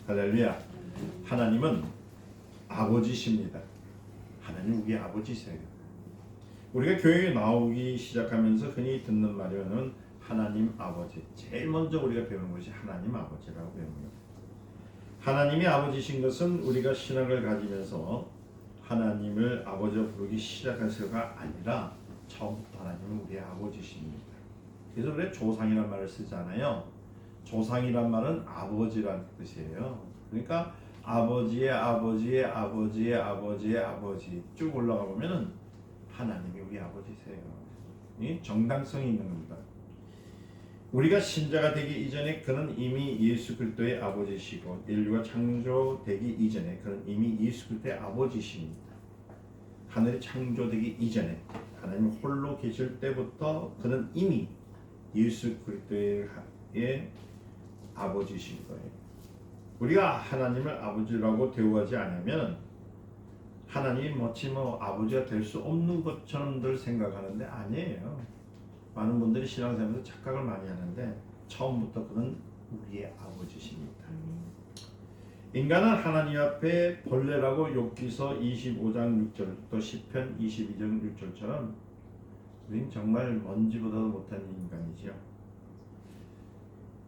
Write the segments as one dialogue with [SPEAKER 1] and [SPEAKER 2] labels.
[SPEAKER 1] 할렐루야. 하나님은 아버지십니다. 하나님 우리 아버지세요. 우리가 교회에 나오기 시작하면서 흔히 듣는 말이면 하나님 아버지. 제일 먼저 우리가 배우는 것이 하나님 아버지라고 배웁니다. 하나님이 아버지신 것은 우리가 신앙을 가지면서 하나님을 아버지로 부르기 시작해서가 아니라 처음부터 하나님은 우리의 아버지십니다. 그래서 우리가 조상이란 말을 쓰잖아요. 조상이란 말은 아버지라는 뜻이에요. 그러니까 아버지의 아버지의 아버지의 아버지의 아버지 쭉 올라가 보면은 하나님이 우리 아버지세요. 이 정당성이 있는 겁니다. 우리가 신자가 되기 이전에 그는 이미 예수 그리스도의 아버지시고 인류가 창조되기 이전에 그는 이미 예수 그리스도의 아버지십니다. 하늘이 창조되기 이전에 하나님 홀로 계실 때부터 그는 이미 예수 그리스도의 아버지신 거예요. 우리가 하나님을 아버지라고 대우하지 않으면 하나님이 마치 아버지가 될 수 없는 것처럼 늘 생각하는데 아니에요. 많은 분들이 신앙생활에서 착각을 많이 하는데 처음부터 그는 우리의 아버지십니다. 인간은 하나님 앞에 벌레라고 욥기서 25장 6절 또 시편 22장 6절처럼 우린 정말 먼지보다도 못한 인간이죠.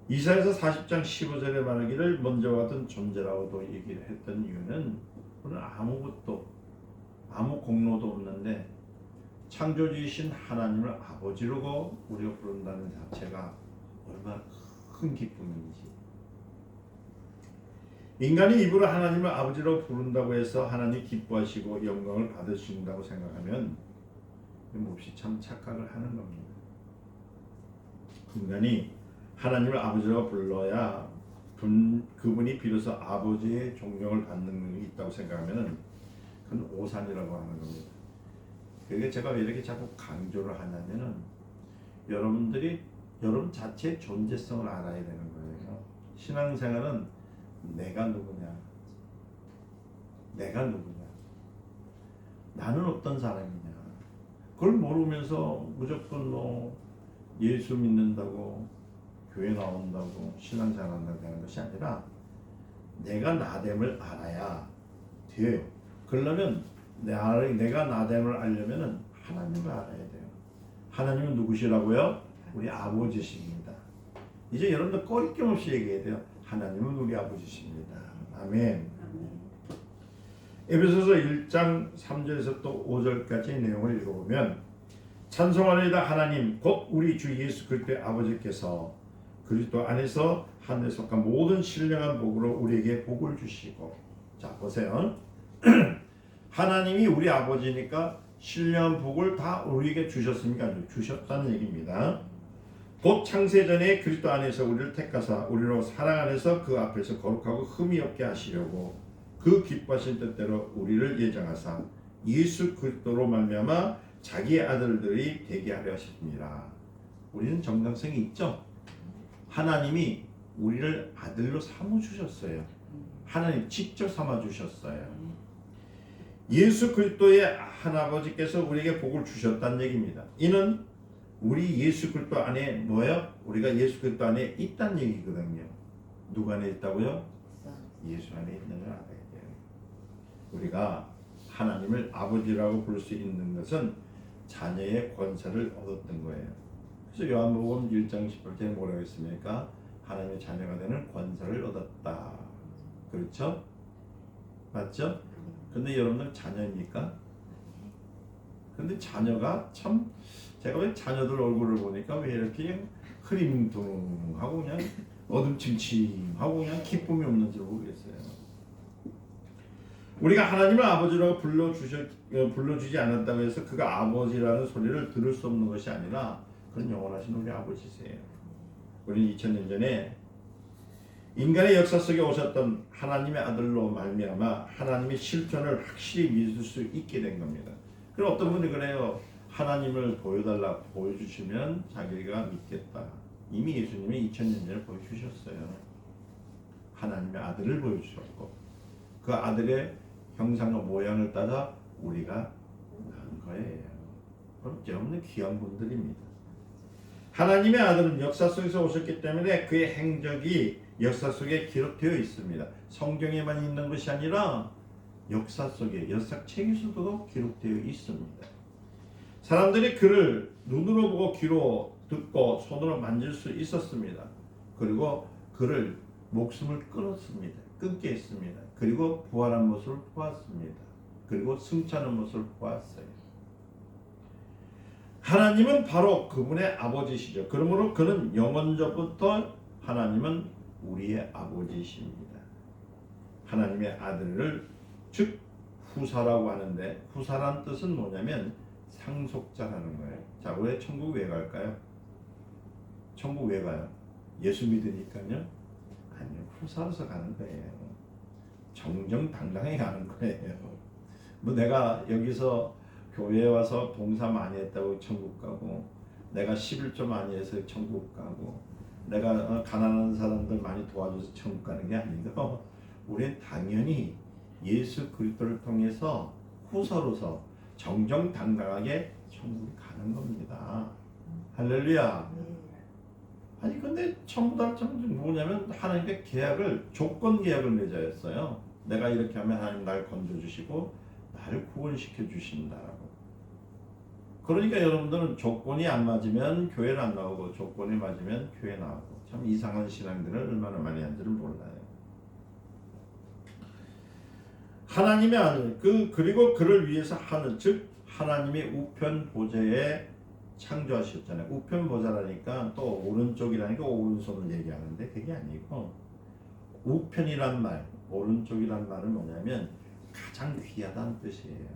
[SPEAKER 1] 이사야서 40장 15절에 말하기를 먼저와 같은 존재라고도 얘기를 했던 이유는 우리는 아무것도 아무 공로도 없는데 창조주이신 하나님을 아버지로 우리가 부른다는 자체가 얼마나 큰 기쁨인지. 인간이 입으로 하나님을 아버지로 부른다고 해서 하나님이 기뻐하시고 영광을 받으신다고 생각하면 몹시 참 착각을 하는 겁니다. 인간이 하나님을 아버지라고 불러야 그분이 비로소 아버지의 존경을 받는 게 있다고 생각하면 그건 오산이라고 하는 겁니다. 그게 제가 왜 이렇게 자꾸 강조를 하냐면은 여러분들이 여러분 자체의 존재성을 알아야 되는 거예요. 신앙생활은 내가 누구냐, 내가 누구냐, 나는 어떤 사람이냐, 그걸 모르면서 무조건 예수 믿는다고 교회 나온다고 신앙생활 한다고 하는 것이 아니라 내가 나됨을 알아야 돼요. 그러려면 내가 나됨을 알려면 하나님을 알아야 돼요. 하나님은 누구시라고요? 우리 아버지십니다. 이제 여러분들 꺼리낌 없이 얘기해야 돼요. 하나님은 우리 아버지십니다. 아멘. 에베소서 1장 3절에서 또 5절까지 내용을 읽어보면 찬송하리이다 하나님 곧 우리 주 예수 그리스도의 아버지께서 그리스도 안에서 하늘에 속한 모든 신령한 복으로 우리에게 복을 주시고. 자 보세요. 하나님이 우리 아버지니까 신령한 복을 다 우리에게 주셨습니까? 주셨다는 얘기입니다. 곧 창세전에 그리스도 안에서 우리를 택하사 우리로 사랑 안에서 그 앞에서 거룩하고 흠이 없게 하시려고 그 기뻐하신 뜻대로 우리를 예정하사 예수 그리스도로 말미암아 자기의 아들들이 되게 하려 하십니다. 우리는 정당성이 있죠. 하나님이 우리를 아들로 삼아 주셨어요. 하나님 직접 삼아 주셨어요. 예수 그리스도의 하나아버지께서 우리에게 복을 주셨다는 얘기입니다. 이는 우리 예수 그리스도 안에 뭐예요? 우리가 예수 그리스도 안에 있다는 얘기거든요. 누구 안에 있다고요? 예수 안에 있는 걸 알아야 돼요. 우리가 하나님을 아버지라고 부를 수 있는 것은 자녀의 권세를 얻었던 거예요. 그래서 요한복음 1장 18절에 뭐라고 했습니까? 하나님의 자녀가 되는 권세를 얻었다. 그렇죠? 맞죠? 근데 여러분들 자녀입니까? 근데 자녀가 참 제가 왜 자녀들 얼굴을 보니까 왜 이렇게 흐림둥하고 그냥 어둠침침하고 그냥 기쁨이 없는지 모르겠어요. 우리가 하나님을 아버지라고 불러주지 않았다고 해서 그가 아버지라는 소리를 들을 수 없는 것이 아니라 그런 영원하신 우리 아버지세요. 우리는 2000년 전에 인간의 역사 속에 오셨던 하나님의 아들로 말미암아 하나님의 실존을 확실히 믿을 수 있게 된 겁니다. 그럼 어떤 분이 그래요. 하나님을 보여달라 보여주시면 자기가 믿겠다. 이미 예수님이 2000년 전에 보여주셨어요. 하나님의 아들을 보여주셨고 그 아들의 형상과 모양을 따라 우리가 난 거예요. 그럼 여러분들 귀한 분들입니다. 하나님의 아들은 역사 속에서 오셨기 때문에 그의 행적이 역사 속에 기록되어 있습니다. 성경에만 있는 것이 아니라 역사 속에 역사책에서도 기록되어 있습니다. 사람들이 그를 눈으로 보고 귀로 듣고 손으로 만질 수 있었습니다. 그리고 그를 목숨을 끊게 했습니다. 그리고 부활한 모습을 보았습니다. 그리고 승천한 모습을 보았어요. 하나님은 바로 그분의 아버지시죠. 그러므로 그는 영원전부터 하나님은 우리의 아버지이십니다. 하나님의 아들을 즉 후사라고 하는데, 후사란 뜻은 뭐냐면 상속자라는 거예요. 자, 왜 천국 왜 갈까요? 천국 왜 가요? 예수 믿으니까요? 아니요, 후사로서 가는 거예요. 정정당당히 가는 거예요. 뭐 내가 여기서 교회에 와서 봉사 많이 했다고 천국 가고, 내가 11조 많이 해서 천국 가고, 내가 가난한 사람들 많이 도와줘서 천국 가는 게 아니고, 우리는 당연히 예수 그리스도를 통해서 후사로서 정정당당하게 천국에 가는 겁니다. 할렐루야. 아니 근데 천국달 천국 뭐냐면 하나님께 계약을, 조건 계약을 맺어야 했어요. 내가 이렇게 하면 하나님 날 건져주시고 나를 구원시켜 주신다라고. 그러니까 여러분들은 조건이 안 맞으면 교회를 안 나오고, 조건이 맞으면 교회 나오고, 참 이상한 신앙들을 얼마나 많이 한지를 몰라요. 하나님의 아들, 그리고 그를 위해서 하늘, 즉 하나님의 우편 보좌에 창조하셨잖아요. 우편 보좌라니까 또 오른쪽이라니까 오른손을 얘기하는데 그게 아니고, 우편이란 말, 오른쪽이란 말은 뭐냐면 가장 귀하다는 뜻이에요.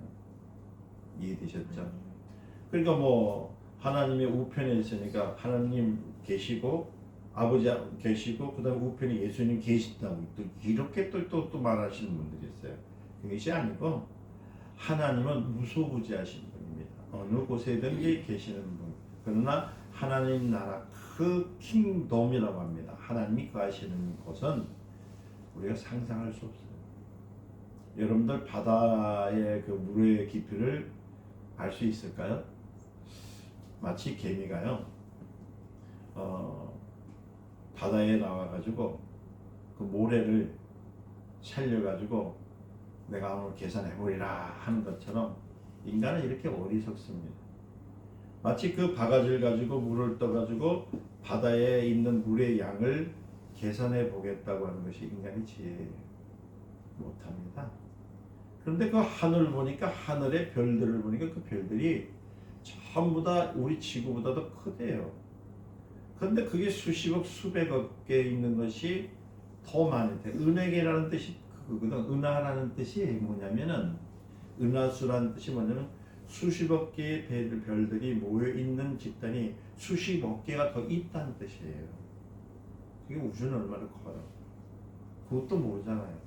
[SPEAKER 1] 이해되셨죠? 그러니까 뭐 하나님의 우편에 있으니까 하나님 계시고 아버지 계시고 그다음 우편에 예수님 계시다고 또 이렇게 또 말하시는 분들이 있어요. 그것이 아니고 하나님은 무소부지하신 분입니다. 어느 곳에든지 계시는 분. 그러나 하나님 나라 그 킹덤이라고 합니다. 하나님이 거하시는 곳은 우리가 상상할 수 없어요. 여러분들 바다의 그 물의 깊이를 알 수 있을까요? 마치 개미가요, 바다에 나와가지고 그 모래를 살려가지고 내가 오늘 계산해보리라 하는 것처럼 인간은 이렇게 어리석습니다. 마치 그 바가지를 가지고 물을 떠가지고 바다에 있는 물의 양을 계산해 보겠다고 하는 것이 인간의 지혜예요. 못합니다. 그런데 그 하늘을 보니까, 하늘의 별들을 보니까 그 별들이 전부 다 우리 지구보다도 크대요. 그런데 그게 수십억 수백억 개 있는 것이 더 많이 돼. 은행이라는 뜻이 그거든. 은하라는 뜻이 뭐냐면은, 은하수라는 뜻이 뭐냐면 수십억 개의 별들이 모여 있는 집단이 수십억 개가 더 있다는 뜻이에요. 그게 우주는 얼마나 커요. 그것도 모르잖아요.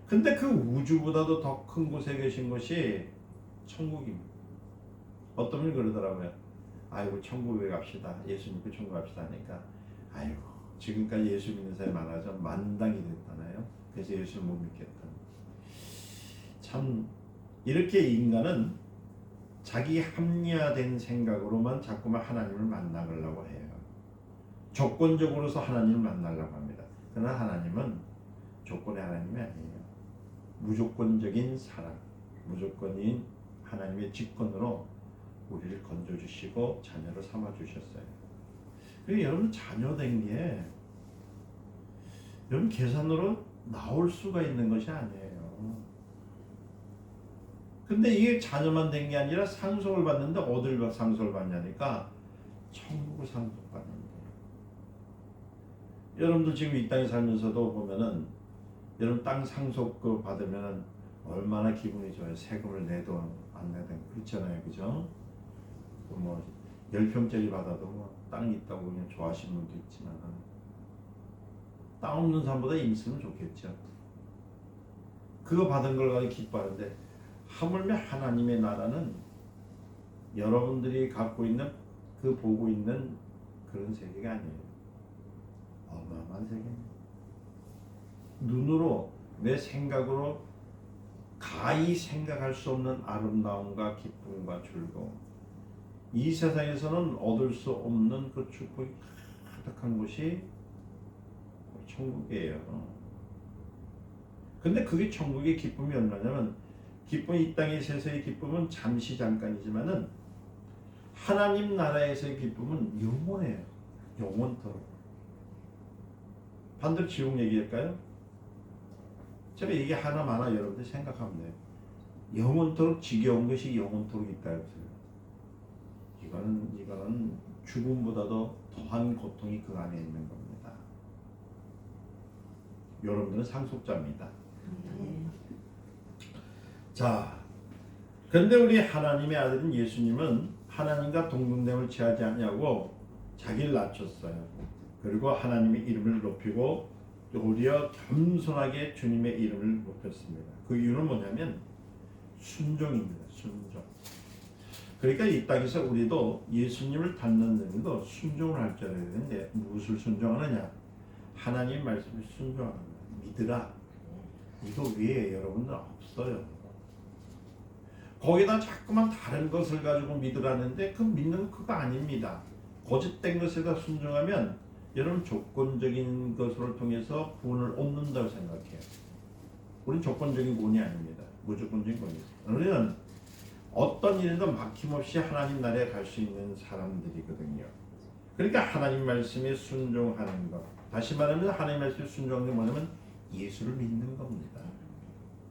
[SPEAKER 1] 근데 그 우주보다도 더 큰 곳에 계신 것이 천국입니다. 어떤 분이 그러더라고요. 아이고 천국에 갑시다. 예수 믿고 천국 갑시다 하니까, 아이고 지금까지 예수 믿는 사람이 많아서 만당이 됐잖아요. 그래서 예수를 못 믿겠다. 참 이렇게 인간은 자기 합리화된 생각으로만 자꾸만 하나님을 만나려고 해요. 조건적으로서 하나님을 만나려고 합니다. 그러나 하나님은 조건의 하나님이 아니에요. 무조건적인 사랑, 무조건인 하나님의 직권으로 우리를 건져주시고 자녀로 삼아주셨어요. 그리고 여러분 자녀 된 게 여러분 계산으로 나올 수가 있는 것이 아니에요. 근데 이게 자녀만 된 게 아니라 상속을 받는데 어딜 상속을 받냐니까 천국을 상속받는데. 여러분들 지금 이 땅에 살면서도 보면은 여러분 땅 상속 받으면 얼마나 기분이 좋아요. 세금을 내도 안 내도 그렇잖아요, 그죠? 뭐 10평짜리 받아도 뭐 땅이 있다고 그냥 좋아하시는 분도 있지만, 땅 없는 사람보다 있으면 좋겠죠. 그거 받은 걸 가지고 기뻐하는데, 하물며 하나님의 나라는 여러분들이 갖고 있는 그 보고 있는 그런 세계가 아니에요. 어마어마한 세계입니다. 눈으로 내 생각으로 가히 생각할 수 없는 아름다움과 기쁨과 즐거움, 이 세상에서는 얻을 수 없는 그 축복이 가득한 곳이 천국이에요. 근데 그게 천국의 기쁨이 얼마냐면 기쁨 이 땅의 세상의 기쁨은 잠시 잠깐이지만은 하나님 나라에서의 기쁨은 영원해요. 영원토록. 반대로 지옥 얘기할까요? 제가 얘기 하나마나 여러분들 생각하면 돼요. 영원토록 지겨운 것이 영원토록 있다 했어요. 이거는 죽음보다도 더한 고통이 그 안에 있는 겁니다. 여러분들은 상속자입니다. 자, 그런데 우리 하나님의 아들인 예수님은 하나님과 동등됨을 취하지 않냐고 자기를 낮췄어요. 그리고 하나님의 이름을 높이고 도리어 겸손하게 주님의 이름을 높였습니다. 그 이유는 뭐냐면 순종입니다. 순종. 그러니까 이 땅에서 우리도 예수님을 닮는 의미도 순종을 할 줄 알아야 되는데 무엇을 순종하느냐? 하나님 말씀을 순종하는 거예요. 믿으라. 이거 외에 여러분들 없어요. 거기다 자꾸만 다른 것을 가지고 믿으라는데 그 믿는 건 그거 아닙니다. 거짓된 것에다 순종하면 여러분 조건적인 것을 통해서 구원을 얻는다고 생각해요. 우리는 조건적인 구원이 아닙니다. 무조건적인 구원이에요. 우리는 어떤 일에도 막힘없이 하나님 나라에 갈 수 있는 사람들이거든요. 그러니까 하나님 말씀에 순종하는 것. 다시 말하면 하나님 말씀에 순종하는 게 뭐냐면 예수를 믿는 겁니다.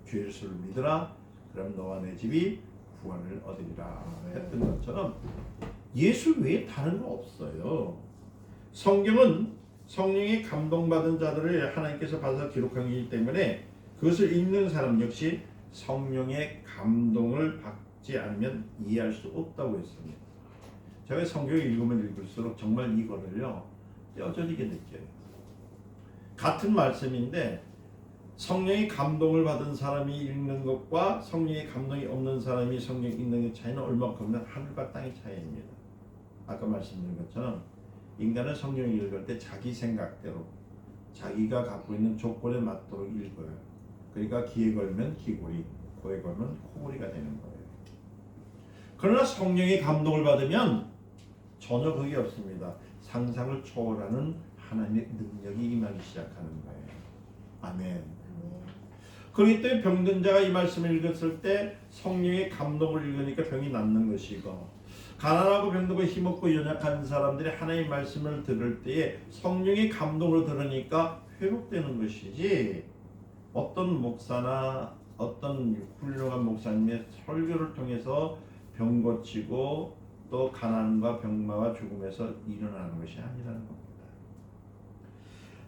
[SPEAKER 1] 주 예수를 믿으라. 그럼 너와 내 집이 구원을 얻으리라 했던 것처럼 예수 외에 다른 거 없어요. 성경은 성령이 감동받은 자들을 하나님께서 받아서 기록한 것이기 때문에 그것을 읽는 사람 역시 성령의 감동을 받지 않으면 이해할 수 없다고 했습니다. 제가 성경을 읽으면 읽을수록 정말 이거를요 뼈저리게 느껴요. 같은 말씀인데 성령의 감동을 받은 사람이 읽는 것과 성령의 감동이 없는 사람이 성경 읽는 것 차이는 얼마큼이나 하늘과 땅의 차이입니다. 아까 말씀드린 것처럼 인간은 성경을 읽을 때 자기 생각대로 자기가 갖고 있는 조건에 맞도록 읽어요. 그러니까 귀에 걸면 귀고리, 코에 걸면 코고리가 되는 거예요. 그러나 성령의 감동을 받으면 전혀 그게 없습니다. 상상을 초월하는 하나님의 능력이 임하기 시작하는 거예요. 아멘. 그렇기 때문에 병든 자가 이 말씀을 읽었을 때 성령의 감동을 읽으니까 병이 낫는 것이고 가난하고 병들고 힘없고 연약한 사람들이 하나님의 말씀을 들을 때에 성령의 감동을 들으니까 회복되는 것이지 어떤 목사나 어떤 훌륭한 목사님의 설교를 통해서 병 고치고 또 가난과 병마와 죽음에서 일어나는 것이 아니라는 겁니다.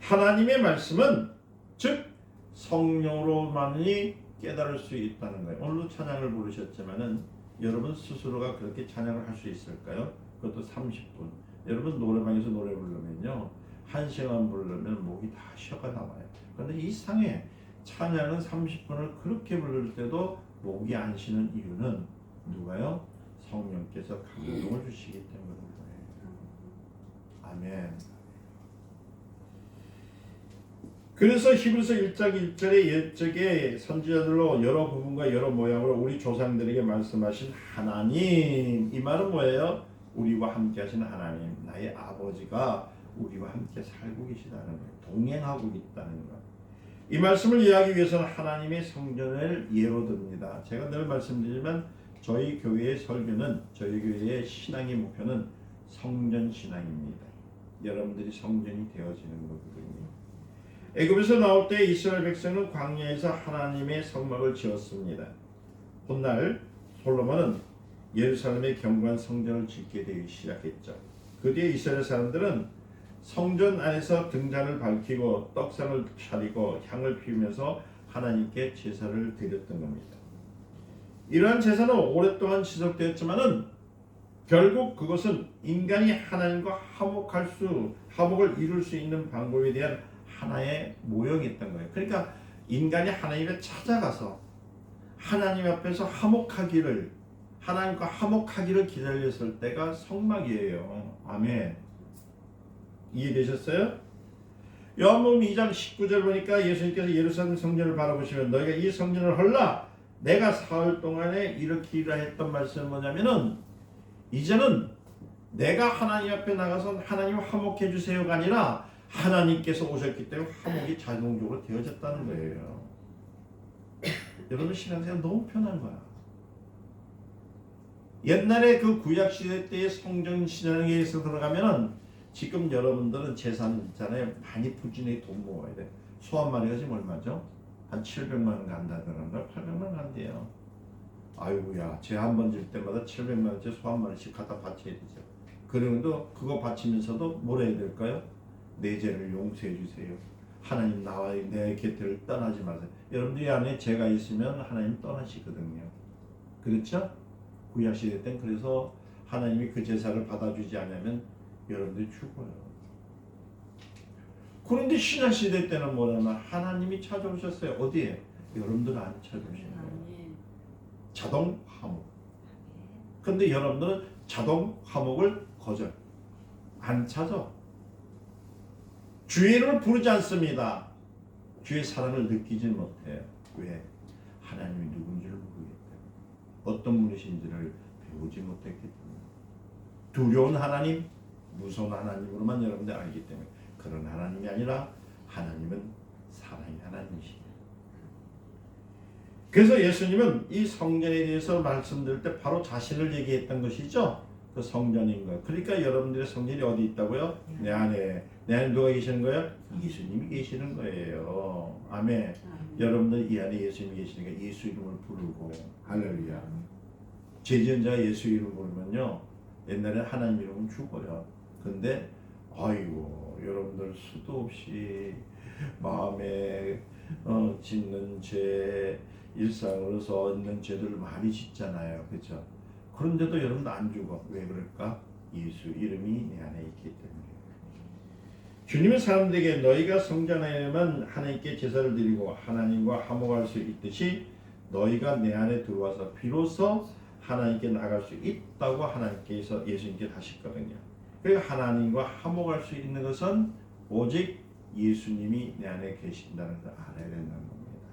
[SPEAKER 1] 하나님의 말씀은 즉 성령으로만이 깨달을 수 있다는 거예요. 오늘도 찬양을 부르셨지만은 여러분 스스로가 그렇게 찬양을 할 수 있을까요? 그것도 30분. 여러분 노래방에서 노래 부르면요 1시간 부르면 목이 다 쉬어가 나와요. 그런데 이상해 찬양은 30분을 그렇게 부를 때도 목이 안 쉬는 이유는 누가요? 성령께서 감동을 주시기 때문인 거예요. 아멘. 그래서 히브리서 1장 1절의 옛적의 선지자들로 여러 부분과 여러 모양으로 우리 조상들에게 말씀하신 하나님, 이 말은 뭐예요? 우리와 함께 하신 하나님, 나의 아버지가 우리와 함께 살고 계시다는 거예요. 동행하고 있다는 거예요. 이 말씀을 이해하기 위해서는 하나님의 성전을 예로 듭니다. 제가 늘 말씀드리지만 저희 교회의 설교는, 저희 교회의 신앙의 목표는 성전 신앙입니다. 여러분들이 성전이 되어지는 거거든요. 애굽에서 나올 때 이스라엘 백성은 광야에서 하나님의 성막을 지었습니다. 훗날 솔로몬은 예루살렘의 견고한 성전을 짓게 되기 시작했죠. 그 뒤에 이스라엘 사람들은 성전 안에서 등잔을 밝히고 떡상을 차리고 향을 피우면서 하나님께 제사를 드렸던 겁니다. 이러한 제사는 오랫동안 지속되었지만은 결국 그것은 인간이 하나님과 화목을 이룰 수 있는 방법에 대한 하나의 모형이었던 거예요. 그러니까 인간이 하나님을 찾아가서 하나님 앞에서 하나님과 화목하기를 기다렸을 때가 성막이에요. 아멘. 이해되셨어요? 요한복음 2장 19절 보니까 예수님께서 예루살렘 성전을 바라보시면 너희가 이 성전을 헐라 내가 사흘 동안에 일으키리라 했던 말씀은 뭐냐면은 이제는 내가 하나님 앞에 나가서 하나님 화목해 주세요가 아니라 하나님께서 오셨기 때문에 화목이 자동적으로 되어졌다는 거예요. 여러분 신앙생활 너무 편한 거야. 옛날에 그 구약 시대 때의 성전 신앙에서 들어가면은 지금 여러분들은 재산 있잖아요. 많이 부진하게 돈 모아야 돼. 소 한 마리가 지금 얼마죠? 한 700만 원 간다더라고요. 800만 원 간대요. 아이고야, 제 한 번 질 때마다 700만 원짜리 소 한 마리씩 갖다 바쳐야 되죠. 그러면도 그거 바치면서도 뭘 해야 될까요? 내 죄를 용서해 주세요. 하나님 나와 내 곁을 떠나지 마세요. 여러분들 안에 죄가 있으면 하나님 떠나시거든요. 그렇죠? 구약 시대 땐 그래서 하나님이 그 제사를 받아주지 않으면 여러분들이 죽어요. 그런데 신약 시대 때는 뭐냐면 하나님이 찾아오셨어요. 어디에? 여러분들 안에 찾아오신 거예요. 자동 화목. 근데 여러분들은 자동 화목을 거절. 안 찾아. 주의 이름을 부르지 않습니다. 주의 사랑을 느끼지 못해요. 왜? 하나님이 누군지를 모르기 때문에. 어떤 분이신지를 배우지 못했기 때문에. 두려운 하나님, 무서운 하나님으로만 여러분들 알기 때문에. 그런 하나님이 아니라 하나님은 사랑의 하나님이시죠. 그래서 예수님은 이 성전에 대해서 말씀드릴 때 바로 자신을 얘기했던 것이죠. 그 성전인 거. 그러니까 여러분들의 성전이 어디 있다고요? 내 안에. 내 안에 누가 계시는 거예요? 예수님이 계시는 거예요. 아멘. 여러분들 이 안에 예수님이 계시니까 예수 이름을 부르고 할렐루야. 죄지은 자가 예수 이름 부르면요, 옛날에 하나님 이름은 죽어요. 근데 아이고 여러분들 수도 없이 마음에 짓는 죄, 일상으로서 있는 죄들을 많이 짓잖아요. 그렇죠? 그런데도 여러분 안 죽어. 왜 그럴까? 예수 이름이 내 안에 있기 때문에. 주님은 사람들에게 너희가 성전에만 하나님께 제사를 드리고 하나님과 화목할 수 있듯이 너희가 내 안에 들어와서 비로소 하나님께 나갈 수 있다고 하나님께서 예수님께 하셨거든요. 그러니까 하나님과 화목할 수 있는 것은 오직 예수님이 내 안에 계신다는 걸 알아야 된다는 겁니다.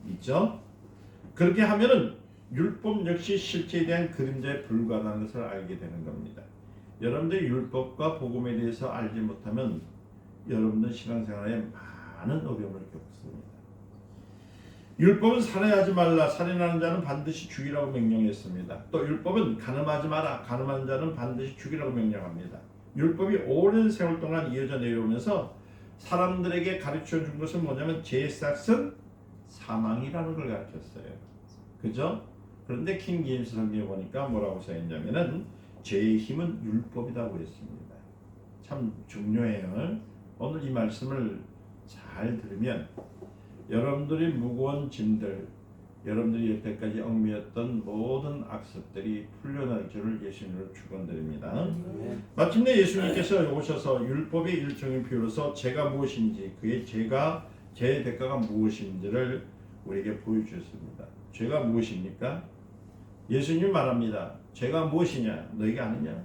[SPEAKER 1] 있죠? 그렇게 하면은 율법 역시 실체에 대한 그림자에 불과하다는 것을 알게 되는 겁니다. 여러분들 율법과 복음에 대해서 알지 못하면 여러분들 신앙생활에 많은 어려움을 겪습니다. 율법은 살해하지 말라, 살인하는 자는 반드시 죽이라고 명령했습니다. 또 율법은 간음하지 마라, 간음하는 자는 반드시 죽이라고 명령합니다. 율법이 오랜 세월 동안 이어져 내려오면서 사람들에게 가르쳐 준 것은 뭐냐면 죄의 싹은 사망이라는 걸 가르쳤어요. 그죠? 그런데 킹 제임스 성경에 보니까 뭐라고 써있냐면은 죄의 힘은 율법이라고 했습니다. 참 중요해요. 오늘 이 말씀을 잘 들으면 여러분들이 무거운 짐들, 여러분들이 여태까지 얽매였던 모든 악습들이 풀려날 줄을 예수님으로 축원드립니다. 마침내 예수님께서 오셔서 율법의 일종의 비로소 죄가 무엇인지, 그의 죄의 대가가 무엇인지를 우리에게 보여주셨습니다. 죄가 무엇입니까? 예수님 말합니다. 죄가 무엇이냐? 너희가 아느냐?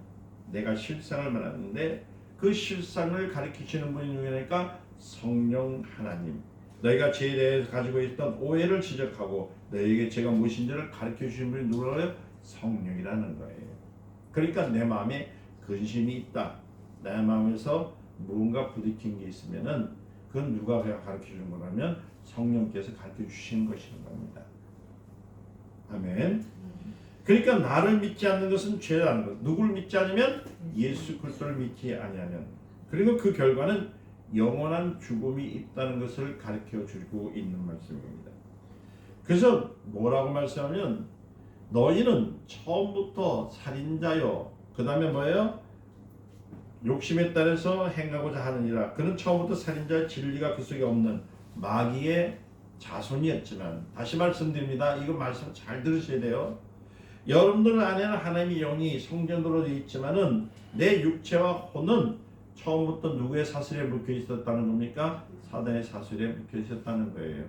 [SPEAKER 1] 내가 실상을 말하는데 그 실상을 가르치시는 분이 누구냐니까 성령 하나님. 너희가 죄에 대해서 가지고 있던 오해를 지적하고 너희에게 죄가 무엇인지를 가르쳐 주시는 분이 누구라고요? 성령이라는 거예요. 그러니까 내 마음에 근심이 있다. 내 마음에서 무언가 부딪힌 게 있으면은 그건 누가 가르쳐 주는 거라면 성령께서 가르쳐 주시는 것인 겁니다. 아멘. 그러니까 나를 믿지 않는 것은 죄라는 것. 누구를 믿지 않으면 예수 그리스도를 믿지 아니하면. 그리고 그 결과는 영원한 죽음이 있다는 것을 가르쳐 주고 있는 말씀입니다. 그래서 뭐라고 말씀하면 너희는 처음부터 살인자요. 그 다음에 뭐예요? 욕심에 따라서 행하고자 하느니라. 그는 처음부터 살인자의 진리가 그 속에 없는 마귀의 자손이었지만, 다시 말씀드립니다. 이거 말씀 잘 들으셔야 돼요. 여러분들 안에는 하나님의 영이 성전으로 되어 있지만은 내 육체와 혼은 처음부터 누구의 사슬에 묶여 있었다는 겁니까? 사단의 사슬에 묶여 있었다는 거예요.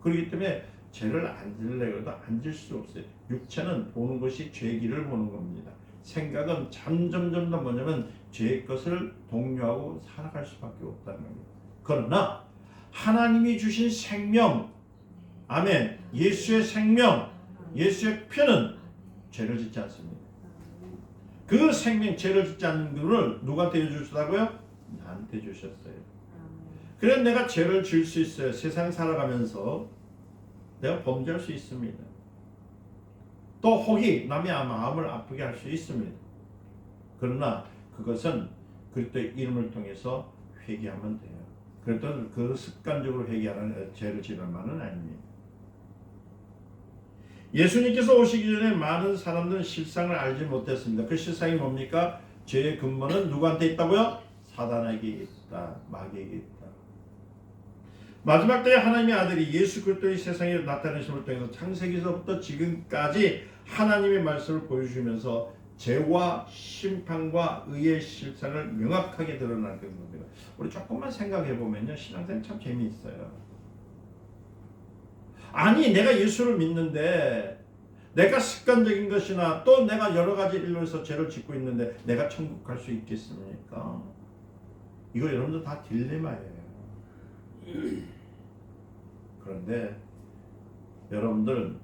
[SPEAKER 1] 그렇기 때문에 죄를 안 지으려고 해도 안 질 수 없어요. 육체는 보는 것이 죄의 길을 보는 겁니다. 생각은 점점 더 뭐냐면 죄의 것을 독려하고 살아갈 수밖에 없다는 겁니다. 그러나 하나님이 주신 생명, 아멘, 예수의 생명, 예수의 피는 죄를 짓지 않습니다. 그 생명, 죄를 짓지 않는 것을 누구한테 주시다고요? 나한테 주셨어요. 그래서 내가 죄를 지을 수 있어요. 세상 살아가면서 내가 범죄할 수 있습니다. 또 혹이 남의 마음을 아프게 할 수 있습니다. 그러나 그것은 그리스도의 이름을 통해서 회개하면 돼요. 그랬더니 그 습관적으로 회개하는 죄를 지는 말은 아닙니다. 예수님께서 오시기 전에 많은 사람들은 실상을 알지 못했습니다. 그 실상이 뭡니까? 죄의 근본은 누구한테 있다고요? 사단에게 있다. 마귀에게 있다. 마지막 때에 하나님의 아들이 예수 그리스도의 세상에 나타내심을 통해서 창세기서부터 지금까지 하나님의 말씀을 보여주면서 죄와 심판과 의의 실상을 명확하게 드러나는 겁니다. 우리 조금만 생각해 보면요, 신앙생활 참 재미있어요. 아니, 내가 예수를 믿는데 내가 습관적인 것이나 또 내가 여러 가지 일로 해서 죄를 짓고 있는데 내가 천국 갈 수 있겠습니까? 이거 여러분들 다 딜레마예요. 그런데 여러분들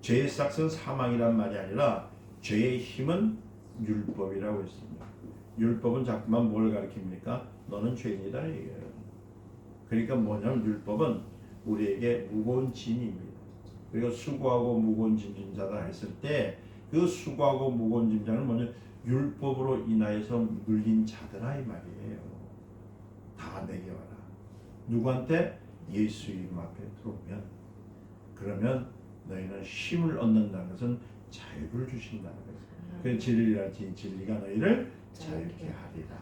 [SPEAKER 1] 죄의 싹은 사망이란 말이 아니라 죄의 힘은 율법이라고 했습니다. 율법은 자꾸만 뭘 가르칩니까? 너는 죄인이다 얘기해요. 그러니까 뭐냐면 율법은 우리에게 무거운 짐입니다. 그리고 수고하고 무거운 짐진 자다 했을 때 그 수고하고 무거운 짐자는 뭐냐? 율법으로 인하여서 물린 자들아 이 말이에요. 다 내게 와라. 누구한테? 예수 이름 앞에 들어오면, 그러면 너희는 쉼을 얻는다는 것은 자유를 주신다는 것이에요. 그 진리가 너희를 자유케 하리라.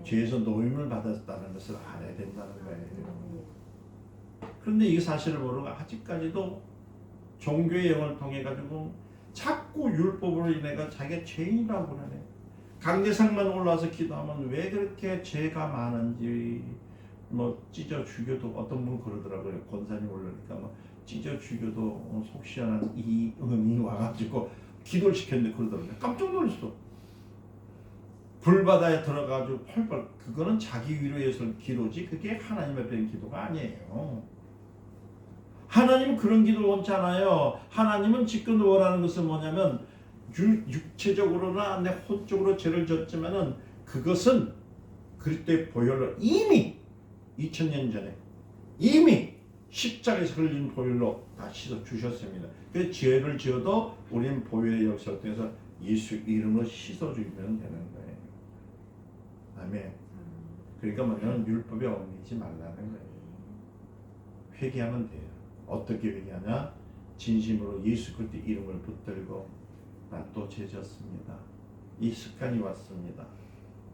[SPEAKER 1] 죄에서 노임을 받았다는 것을 알아야 된다는 거예요. 그런데 이 사실을 모르고 아직까지도 종교의 영을 통해 가지고 자꾸 율법으로 인해 자기가 죄인이라고 그러네. 강대상만 올라와서 기도하면 왜 그렇게 죄가 많은지 뭐 찢어 죽여도, 어떤 분 그러더라고요. 권사님 올라니까 뭐 찢어 죽여도 속 시원한 이 은이 와가지고 기도를 시켰는데 그러더라고요. 깜짝 놀랐어. 불바다에 들어가지고 펄펄, 그거는 자기 위로해서 기도지 그게 하나님 앞에 된 기도가 아니에요. 하나님은 그런 기도를 원치 않아요. 하나님은 지금 원하는 것은 뭐냐면 육체적으로나 내 혼적으로 죄를 졌지만은 그것은 그리스도의 보혈로 이미 2000년 전에 이미 십자가에서 흘린 보혈로 다 씻어 주셨습니다. 그 죄를 지어도 우리는 보혈의 역사를 통해서 예수 이름으로 씻어 주면 되는 거예요. 아멘. 그러니까 뭐냐면 율법에 얽매이지 말라는 거예요. 회개하면 돼요. 어떻게 회개하냐? 진심으로 예수 그리스도 이름을 붙들고 나 또 죄졌습니다. 이 습관이 왔습니다.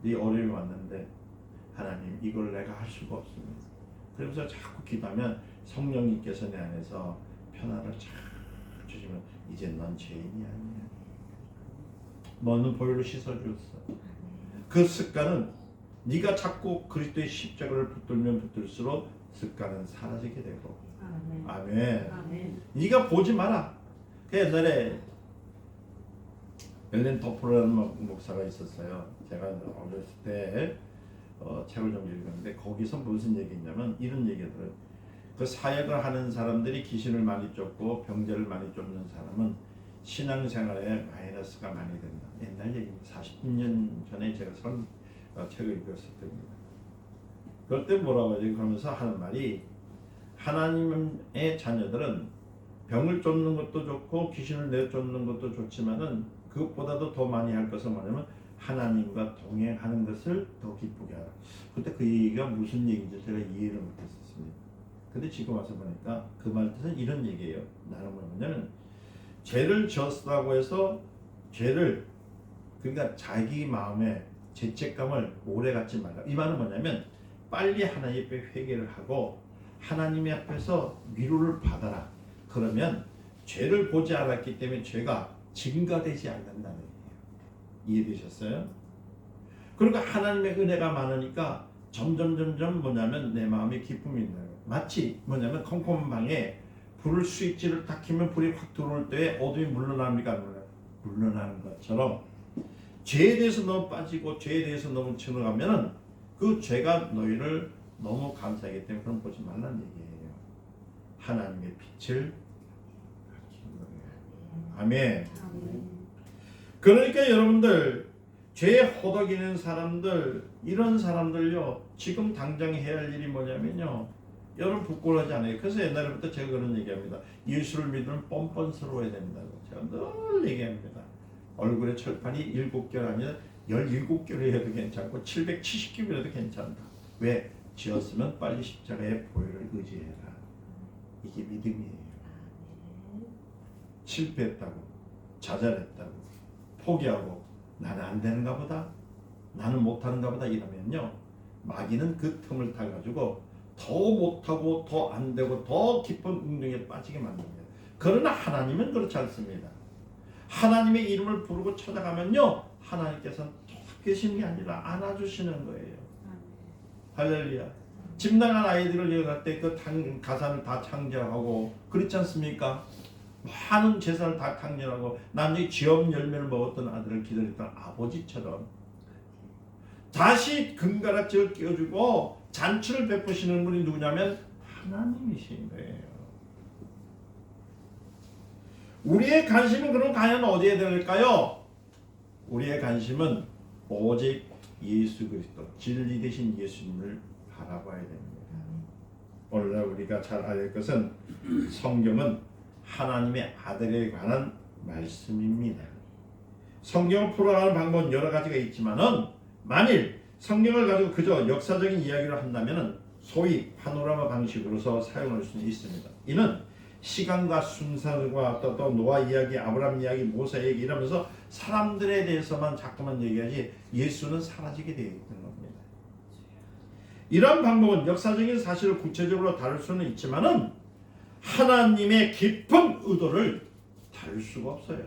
[SPEAKER 1] 이 어려움이 왔는데 하나님 이걸 내가 할 수가 없습니다. 그러면서 자꾸 기도하면 성령님께서 내 안에서 편안을 잘 주시면 이제 넌 죄인이 아니야. 너는 보혈로 씻어주었어. 그 습관은 네가 자꾸 그리스도의 십자가를 붙들면 붙들수록 습관은 사라지게 되고. 아멘. 아멘. 네가 보지 마라. 그 옛날에 엘렌 더프라는 목사가 있었어요. 제가 어렸을 때 책을 좀 읽었는데 거기서 무슨 얘기냐면 이런 얘기가 들어요. 그 사역을 하는 사람들이 귀신을 많이 쫓고 병자를 많이 쫓는 사람은 신앙생활에 마이너스가 많이 된다. 옛날 얘기입니다. 40년 전에 제가 책을 읽었을 때입니다. 그럴 때 뭐라고 하지? 그러면서 하는 말이 하나님의 자녀들은 병을 쫓는 것도 좋고 귀신을 내쫓는 것도 좋지만은 그것보다도 더 많이 할 것은 뭐냐면 하나님과 동행하는 것을 더 기쁘게 하라. 그때 그 얘기가 무슨 얘기인지 제가 이해를 못했었습니다. 근데 지금 와서 보니까 그 말 뜻은 이런 얘기예요. 나는 뭐냐면 죄를 졌다고 해서 죄를, 그러니까 자기 마음에 죄책감을 오래 갖지 말라. 이 말은 뭐냐면 빨리 하나님 앞에 회개를 하고 하나님의 앞에서 위로를 받아라. 그러면 죄를 보지 않았기 때문에 죄가 증가되지 않는다는 얘기예요. 이해되셨어요? 그러니까 하나님의 은혜가 많으니까 점점 뭐냐면 내 마음에 기쁨이 있는 거예요. 마치 뭐냐면 컴컴한 방에 불을 스위치를 딱 켜면 불이 확 들어올 때 어둠이 물러납니까? 물러나는 것처럼 죄에 대해서 너무 빠지고 죄에 대해서 너무 증오하면은 그 죄가 너희를 너무 감사하기 때문에 그럼 보지 말라는 얘기예요. 하나님의 빛을 가르치는 거예요. 아멘. 그러니까 여러분들 죄에 허덕이는 사람들, 이런 사람들요, 지금 당장 해야 할 일이 뭐냐면요, 여러분 부끄러워하지 않아요. 그래서 옛날부터 제가 그런 얘기합니다. 예수를 믿으면 뻔뻔스러워야 된다고 제가 늘 얘기합니다. 얼굴에 철판이 7개월 아니라 17개월 해도 괜찮고 770개월 해도 괜찮다. 왜? 지었으면 빨리 십자가의 보혈을 의지해라. 이게 믿음이에요. 실패했다고, 좌절했다고, 포기하고 나는 안 되는가 보다, 나는 못하는가 보다 이러면요, 마귀는 그 틈을 타가지고 더 못하고 더 안 되고 더 깊은 웅덩이에 빠지게 만듭니다. 그러나 하나님은 그렇지 않습니다. 하나님의 이름을 부르고 찾아가면요, 하나님께서는 계시는 게 아니라 안아주시는 거예요. 할렐루야. 집 나간 아이들을 여갈 때 그 가산을 다 창제하고 그렇지 않습니까? 많은 재산을 다 탕진하고 나중에 지업 열매를 먹었던 아들을 기다렸던 아버지처럼 다시 금가락지를 끼워주고 잔치를 베푸시는 분이 누구냐면 하나님이신 거예요. 우리의 관심은 그럼 과연 어디에 될까요? 우리의 관심은 오직 예수 그리스도, 진리 되신 예수님을 바라봐야 됩니다. 오늘날 우리가 잘 알아야 할 것은 성경은 하나님의 아들에 관한 말씀입니다. 성경을 풀어가는 방법은 여러 가지가 있지만은 만일 성경을 가지고 그저 역사적인 이야기를 한다면은 소위 파노라마 방식으로서 사용할 수는 있습니다. 이는 시간과 순서과 또 노아 이야기, 아브라함 이야기, 모세 얘기 이러면서 사람들에 대해서만 자꾸만 얘기하지 예수는 사라지게 되어 있는 겁니다. 이런 방법은 역사적인 사실을 구체적으로 다룰 수는 있지만은 하나님의 깊은 의도를 다룰 수가 없어요.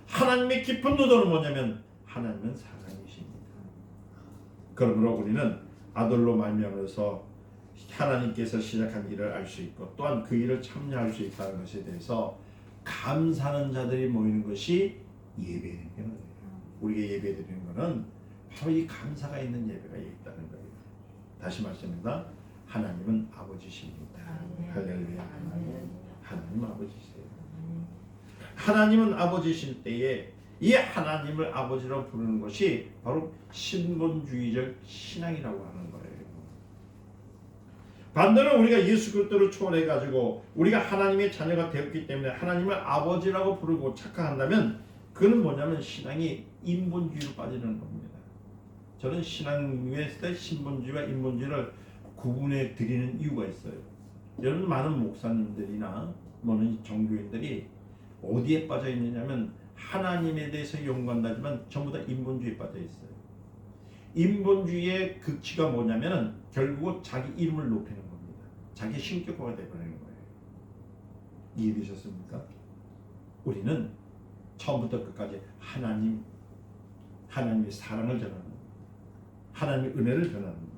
[SPEAKER 1] 하나님의 깊은 의도는 뭐냐면 하나님은 사랑이십니다. 그러므로 우리는 아들로 말미암아서 하나님께서 시작한 일을 알 수 있고 또한 그 일을 참여할 수 있다는 것에 대해서 감사하는 자들이 모이는 것이 예배인 거예요. 우리가 예배드리는 것은 바로 이 감사가 있는 예배가 있다는 거예요. 다시 말씀입니다. 하나님은 아버지십니다. 할렐루야. 하나님 아버지세요. 하나님은 아버지실 때에 이 하나님을 아버지라고 부르는 것이 바로 신본주의적 신앙이라고 하는 거예요. 반대로 우리가 예수 그리스도를 초월해 가지고 우리가 하나님의 자녀가 되었기 때문에 하나님을 아버지라고 부르고 착각한다면 그는 뭐냐면 신앙이 인본주의로 빠지는 겁니다. 저는 신앙에 있을 때 신본주의와 인본주의를 구분해 드리는 이유가 있어요. 여러분 많은 목사님들이나 뭐는 종교인들이 어디에 빠져 있느냐면 하나님에 대해서 연구한다지만 전부 다 인본주의에 빠져 있어요. 인본주의의 극치가 뭐냐면은 결국 자기 이름을 높이는 겁니다. 자기 신격화가 되어버리는 거예요. 이해되셨습니까? 우리는 처음부터 끝까지 하나님의 사랑을 전하는 겁니다. 하나님의 은혜를 전하는 겁니다.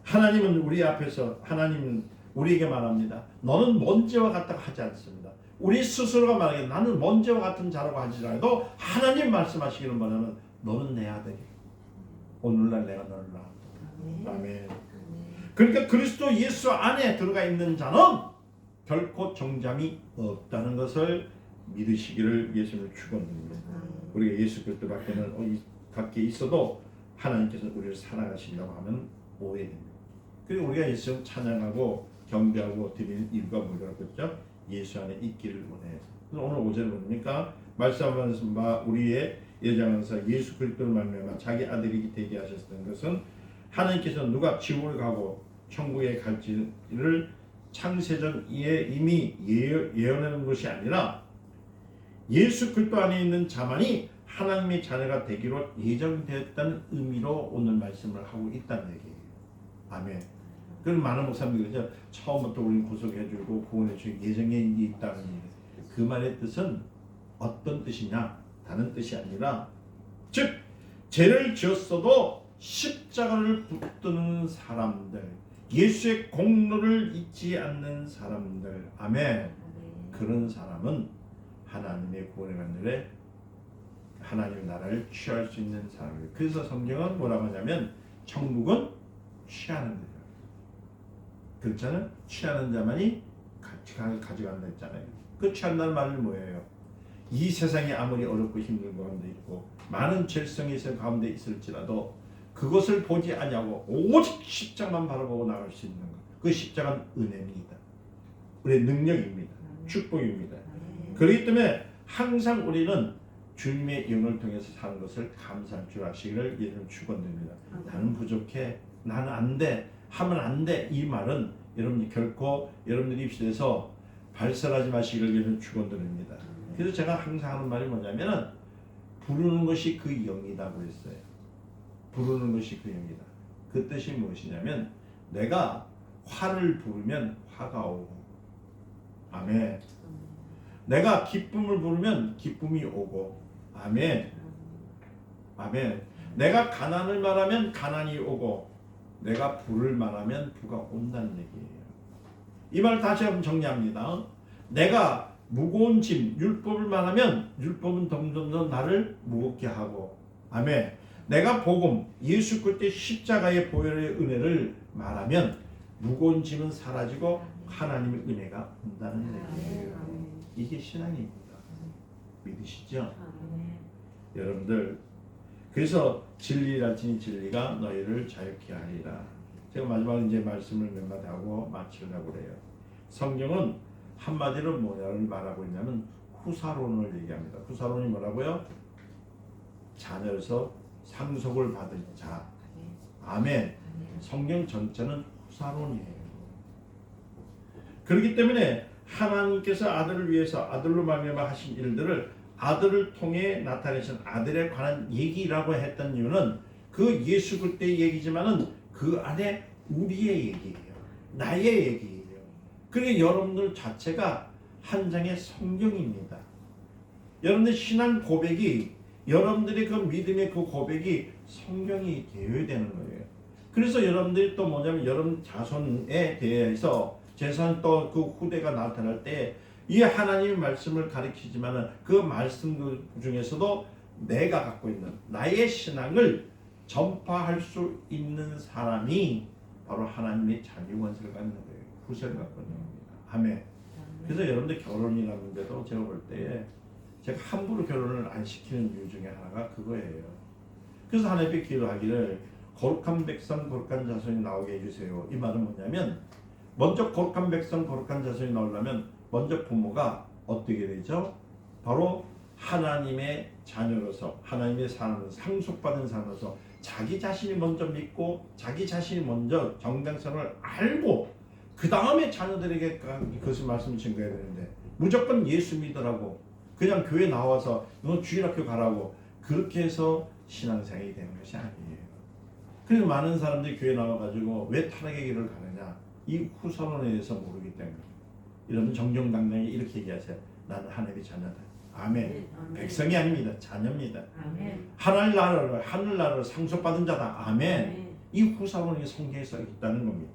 [SPEAKER 1] 하나님은 우리 앞에서 하나님은 우리에게 말합니다. 너는 먼지와 같다고 하지 않습니다. 우리 스스로가 말하기에 나는 먼지와 같은 자라고 하지라도 하나님 말씀하시기는 뭐냐면 너는 내 아들이야. 오늘날 내가 너를 낳았다. 아멘. 그러니까 그리스도 예수 안에 들어가 있는 자는 결코 정잠이 없다는 것을 믿으시기를 예수님을 축원합니다. 우리가 예수 그리스도 밖에 있어도 하나님께서 우리를 사랑하신다고 하면 오해됩니다. 그리고 우리가 예수를 찬양하고 경배하고 드리는 이유가 뭐라고 했죠? 예수 안에 있기를 원해요. 오늘 5절을 보니까 말씀하면서 우리의 예정에서 예수 그리스도를 말미암아 자기 아들이 되게 하셨던 것은 하나님께서 누가 지옥을 가고 천국에 갈지를 창세전 이미 예언하는 것이 아니라 예수 그리스도 안에 있는 자만이 하나님의 자녀가 되기로 예정되었다는 의미로 오늘 말씀을 하고 있다는 얘기예요. 아멘. 그런 많은 목사님들이 그래서 처음부터 우리를 구속해주고 구원해주고 예정에 있다는 얘기예요. 그 말의 뜻은 어떤 뜻이냐? 다른 뜻이 아니라 즉 죄를 지었어도 십자가를 붙드는 사람들, 예수의 공로를 잊지 않는 사람들, 아멘. 그런 사람은 하나님의 구원의 만들에 하나님의 나라를 취할 수 있는 사람이에요. 그래서 성경은 뭐라고 하냐면 천국은 취하는 거예요. 그렇잖아요. 취하는 자만이 가져간다 했잖아요. 그 취한다는 말은 뭐예요? 이 세상이 아무리 어렵고 힘든 가운데 있고 많은 죄성이 있을 가운데 있을지라도 그것을 보지 아니하고 오직 십자가만 바라보고 나갈 수 있는 것. 그 십자가는 은혜입니다. 우리의 능력입니다. 축복입니다. 그렇기 때문에 항상 우리는 주님의 영을 통해서 사는 것을 감사할 줄 아시기를 예수님 축원드립니다. 나는 부족해, 나는 안 돼, 하면 안 돼. 이 말은 여러분이 결코 여러분들이 입시에서 발설하지 마시기를 예수님 축원드립니다. 그래서 제가 항상 하는 말이 뭐냐면은 부르는 것이 그 영이라고 했어요. 부르는 것이 그 영이다. 그 뜻이 무엇이냐면 내가 화를 부르면 화가 오고, 아멘. 내가 기쁨을 부르면 기쁨이 오고, 아멘. 아멘. 내가 가난을 말하면 가난이 오고, 내가 부를 말하면 부가 온다는 얘기예요. 이 말 다시 한번 정리합니다. 내가 무거운 짐, 율법을 말하면 율법은 점점 나를 무겁게 하고, 아멘. 내가 복음, 예수 그리스도의 십자가의 보혈의 은혜를 말하면 무거운 짐은 사라지고 하나님의 은혜가 온다는 얘기예요. 이게 신앙입니다. 믿으시죠? 여러분들, 그래서 진리랄지니 진리가 너희를 자유케 하리라. 제가 마지막으로 이제 말씀을 몇 마디 하고 마치려고 그래요. 성경은 한마디로 뭐를 말하고 있냐면 후사론을 얘기합니다. 후사론이 뭐라고요? 자녀에서 상속을 받은 자. 아멘. 성경 전체는 후사론이에요. 그렇기 때문에 하나님께서 아들을 위해서 아들로 말미암아 하신 일들을 아들을 통해 나타내신 아들에 관한 얘기라고 했던 이유는 그 예수 그리스도의 얘기지만은 그 안에 우리의 얘기예요. 나의 얘기예요. 그러니까 여러분들 자체가 한 장의 성경입니다. 여러분들 신앙 고백이, 여러분들의 그 믿음의 그 고백이 성경이 되어야 되는 거예요. 그래서 여러분들이 또 뭐냐면 여러분 자손에 대해서 재산 또 그 후대가 나타날 때 이 하나님의 말씀을 가르치지만은 그 말씀 중에서도 내가 갖고 있는 나의 신앙을 전파할 수 있는 사람이 바로 하나님의 자기 원수를 갖는 거예요. 후세를 갖고 있는 겁니다. 아멘. 그래서 여러분들 결혼이라는데도 제가 볼 때에 제가 함부로 결혼을 안 시키는 이유 중에 하나가 그거예요. 그래서 하나님께 기도하기를 거룩한 백성 거룩한 자손이 나오게 해주세요. 이 말은 뭐냐면 먼저 거룩한 백성 거룩한 자손이 나오려면 먼저 부모가 어떻게 되죠? 바로 하나님의 자녀로서 하나님의 사람으로 상속받은 사람으로서 자기 자신이 먼저 믿고 자기 자신이 먼저 정당성을 알고 그 다음에 자녀들에게 그것을 말씀 증거해야 되는데 무조건 예수 믿으라고 그냥 교회 나와서 너 주일학교 가라고 그렇게 해서 신앙생활이 되는 것이 아니에요. 그래서 많은 사람들이 교회 나와가지고 왜 타락의 길을 가느냐 이 후선언에 대해서 모르기 때문에 여러분 정정당당히 이렇게 얘기하세요. 나는 하나님의 자녀다. 아멘. 아멘. 백성이 아닙니다. 자녀입니다. 아멘. 하늘나라를 상속받은 자다. 아멘. 아멘. 이 후사론이 성경에 써 있다는 겁니다.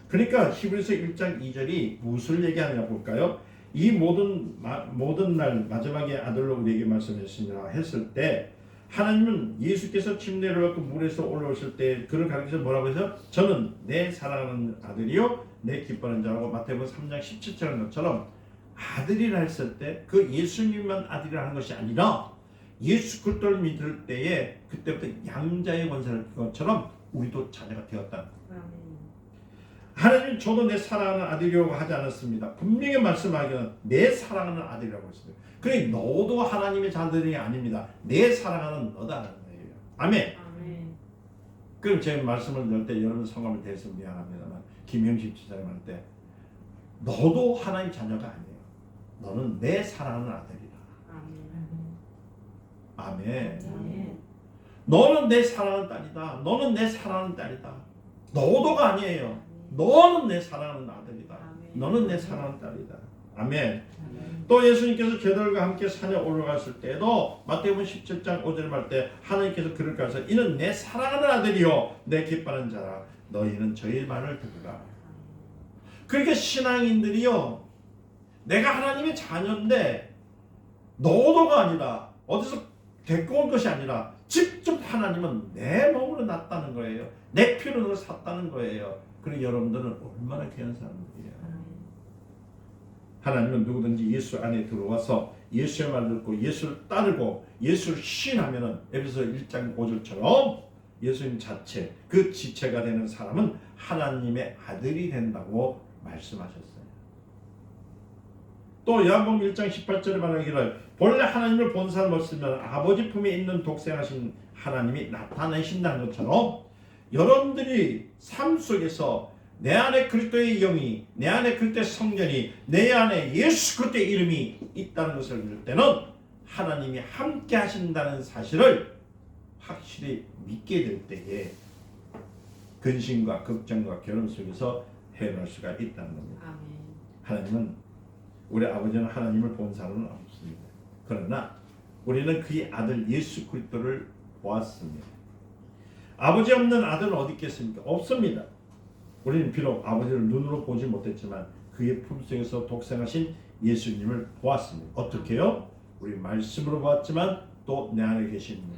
[SPEAKER 1] 그러니까 히브리서 1장 2절이 무엇을 얘기하냐 볼까요? 이 모든 날 마지막에 아들로 우리에게 말씀하시니라 했을 때 하나님은 예수께서 침례를 받고 물에서 올라오실 때 그를 가르쳐서 뭐라고 해서 저는 내 사랑하는 아들이요 내 기뻐하는 자라고 마태복음 3장 17절인 것처럼 아들이라 했을 때 그 예수님만 아들이라 하는 것이 아니라 예수 그리스도를 믿을 때에 그때부터 양자의 권세를 것처럼 우리도 자녀가 되었다. 하나님은 저도 내 사랑하는 아들이라고 하지 않았습니다. 분명히 말씀하기는 내 사랑하는 아들이라고 했습니다. 그래 너도 하나님의 자들이 아닙니다. 내 사랑하는 너다라는 거예요. 아멘. 아멘. 그럼 제가 말씀을 넣을 때 여러분 성함을 대해서 미안합니다만 김영식 지사님 할 때 너도 하나님 자녀가 아니에요. 너는 내 사랑하는 아들이다. 아멘. 아멘. 아멘. 너는 내 사랑하는 딸이다. 너는 내 사랑하는 딸이다. 너도가 아니에요. 너는 내 사랑하는 아들이다. 아멘. 너는 내 사랑하는 딸이다. 아멘. 아멘. 또 예수님께서 제자들과 함께 산에 올라갔을 때도 마태복음 17장 5절에 말 때 하나님께서 그를 가서 이는 내 사랑하는 아들이요 내 기뻐하는 자라 너희는 저희 말을 들으라. 그러니까 신앙인들이요 내가 하나님의 자녀인데 너도가 아니라 어디서 데리고 온 것이 아니라 직접 하나님은 내 몸으로 났다는 거예요. 내 피로 샀다는 거예요. 그리고 여러분들은 얼마나 귀한 사람들이에요. 하나님은 누구든지 예수 안에 들어와서 예수의 말 듣고 예수를 따르고 예수를 신하면은 에베소 1장 5절처럼 예수님 자체 그 지체가 되는 사람은 하나님의 아들이 된다고 말씀하셨어요. 또 요한복음 1장 18절에 말하기를 본래 하나님을 본 사람 없으면 아버지 품에 있는 독생하신 하나님이 나타내신다는 것처럼 여러분들이 삶 속에서 내 안에 그리스도의 영이, 내 안에 그리스도의 성전이, 내 안에 예수 그리스도의 이름이 있다는 것을 믿을 때는 하나님이 함께 하신다는 사실을 확실히 믿게 될 때에 근심과 걱정과 결혼 속에서 헤어날 수가 있다는 겁니다.
[SPEAKER 2] 아멘.
[SPEAKER 1] 하나님은 우리 아버지는 하나님을 본 사람은 없습니다. 그러나 우리는 그의 아들 예수 그리스도를 보았습니다. 아버지 없는 아들은 어디 있겠습니까? 없습니다. 우리는 비록 아버지를 눈으로 보지 못했지만 그의 품속에서 독생하신 예수님을 보았습니다. 어떻게요? 우리 말씀으로 보았지만 또 내 안에 계신 분.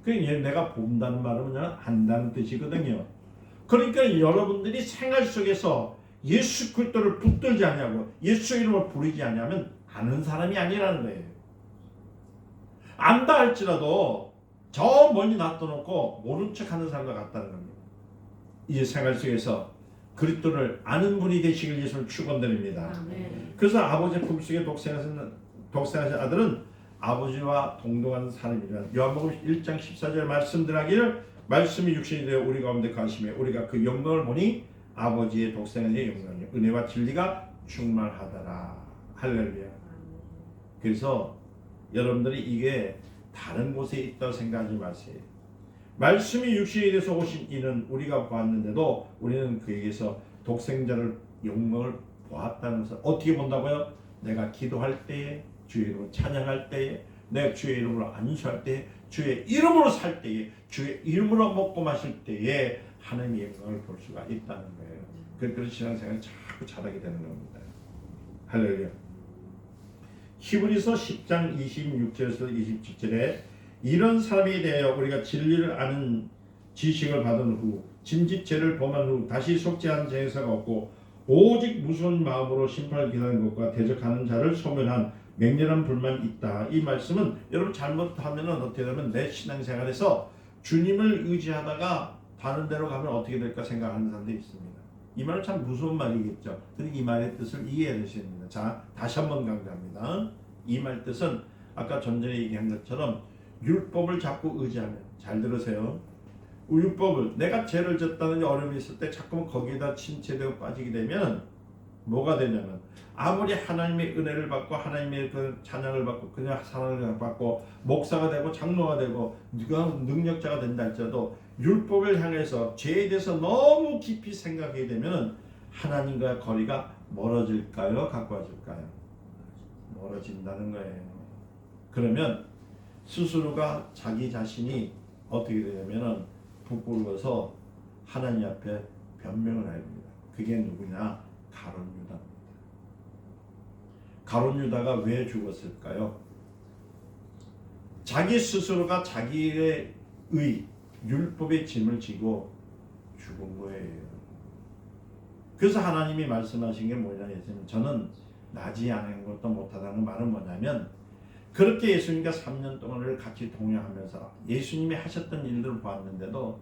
[SPEAKER 1] 그러니까 내가 본다는 말은 안다는 뜻이거든요. 그러니까 여러분들이 생활 속에서 예수 그리스도를 붙들지 않냐고 예수 이름을 부르지 않냐면 아는 사람이 아니라는 거예요. 안다 할지라도 저 멀리 놔둬놓고 모른 척하는 사람과 같다는 겁니다. 이제 생활 속에서 그리스도를 아는 분이 되시길 예수를 축원드립니다.
[SPEAKER 2] 아멘.
[SPEAKER 1] 그래서 아버지 품속에 독생하신 아들은 아버지와 동등한 사람이라 요한복음 1장 14절 말씀드리기를 말씀이 육신이 되어 우리 가운데 가시며 우리가 그 영광을 보니 아버지의 독생하신 영광이요 은혜와 진리가 충만하더라. 할렐루야. 그래서 여러분들이 이게 다른 곳에 있다고 생각하지 마세요. 말씀이 육신이 돼서 오신 이는 우리가 보았는데도 우리는 그에게서 독생자를 영광을 보았다는 것을 어떻게 본다고요? 내가 기도할 때에 주의 이름으로 찬양할 때에 내가 주의 이름으로 안수할 때에 주의 이름으로 살 때에 주의 이름으로 먹고 마실 때에 하나님의 영광을 볼 수가 있다는 거예요. 그래서 신앙생활을 자꾸 잘하게 되는 겁니다. 할렐루야. 히브리서 10장 26절에서 27절에 이런 사람에 대하여 우리가 진리를 아는 지식을 받은 후 짐짓 죄를 범한 후 다시 속죄하는 제사가 없고 오직 무서운 마음으로 심판을 기다리는 것과 대적하는 자를 소멸한 맹렬한 불만이 있다. 이 말씀은 여러분 잘못하면 어떻게 되면 내 신앙생활에서 주님을 의지하다가 다른 데로 가면 어떻게 될까 생각하는 사람들이 있습니다. 이 말은 참 무서운 말이겠죠. 근데 이 말의 뜻을 이해해야 됩니다. 자, 다시 한번 강조합니다. 이 말 뜻은 아까 전전에 얘기한 것처럼 율법을 자꾸 의지하면 잘 들으세요. 율법을 내가 죄를 졌다는 어려움이 있을 때 자꾸 거기에다 침체되고 빠지게 되면 뭐가 되냐면 아무리 하나님의 은혜를 받고 하나님의 그 찬양을 받고 그냥 사랑을 받고 목사가 되고 장로가 되고 누가 능력자가 된다 할지라도 율법을 향해서 죄에 대해서 너무 깊이 생각하게 되면 하나님과의 거리가 멀어질까요? 가까워질까요? 멀어진다는 거예요. 그러면 스스로가 자기 자신이 어떻게 되냐면은 부끄러워서 하나님 앞에 변명을 해야 됩니다. 그게 누구냐? 가룟 유다입니다. 가룟 유다가 왜 죽었을까요? 자기 스스로가 자기의 율법의 짐을 지고 죽은 거예요. 그래서 하나님이 말씀하신 게 뭐냐 했으면 저는 나지 않은 것도 못하다는 말은 뭐냐면 그렇게 예수님과 3년 동안을 같이 동행하면서 예수님이 하셨던 일들을 보았는데도